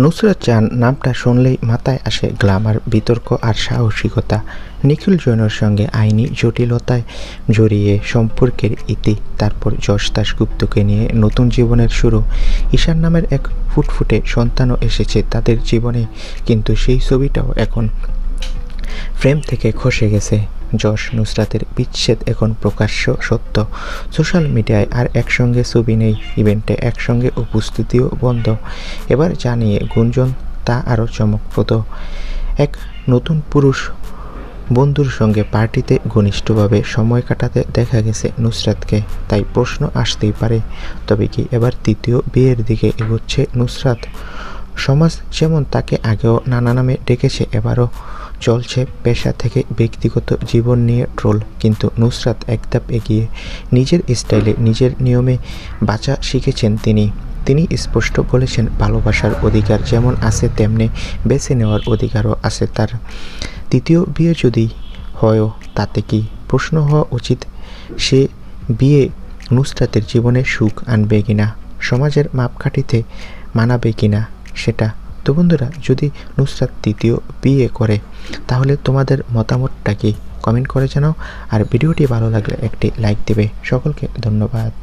নুসরাত জাহান নামটা শুনলেই মাথায় আসে গ্ল্যামার, বিতর্ক আর সাহসিকতা। নিখিল জৈনের সঙ্গে আইনি জটিলতায় জড়িয়ে সম্পর্কের ইতি, তারপর যশ দাশগুপ্তকে নিয়ে নতুন জীবনের শুরু। ঈশান নামের এক ফুটফুটে সন্তানও এসেছে তাদের জীবনে, কিন্তু সেই ছবিটাও এখন ফ্রেম থেকে খসে গেছে। যশ নুসরাতের বিচ্ছেদ এখন প্রকাশ্য সত্য। সোশ্যাল মিডিয়ায় আর একসঙ্গে ছবি নেই, ইভেন্টে একসঙ্গে উপস্থিতিও বন্ধ। এবার জানিয়ে গুঞ্জন তা আরও চমকপ্রদ। এক নতুন পুরুষ বন্ধুর সঙ্গে পার্টিতে ঘনিষ্ঠভাবে সময় কাটাতে দেখা গেছে নুসরাতকে। তাই প্রশ্ন আসতেই পারে, তবে কি এবার তৃতীয় বিয়ের দিকে এগোচ্ছে নুসরাত? সমাজ যেমন তাকে আগেও নানা নামে ডেকেছে, এবারও চলছে পেশা থেকে ব্যক্তিগত জীবন নিয়ে ট্রোল। কিন্তু নুসরাত এক ধাপ এগিয়ে, নিজের স্টাইলে নিজের নিয়মে বাঁচা শিখেছেন তিনি। তিনি স্পষ্ট বলেছেন, ভালোবাসার অধিকার যেমন আছে তেমনি বেছে নেওয়ার অধিকারও আছে তার। তৃতীয় বিয়ে যদি হয়ও তাতে কি? প্রশ্ন হওয়া উচিত, সে বিয়ে নুসরাতের জীবনে সুখ আনবে কিনা, সমাজের মাপকাঠিতে মানাবে কিনা সেটা। তো বন্ধুরা, যদি নুসরাত তৃতীয় বিয়ে করে তাহলে তোমাদের মতামতটা কি? কমেন্ট করে জানাও। আর ভিডিওটি ভালো লাগলে একটি লাইক দেবে। সকলকে ধন্যবাদ।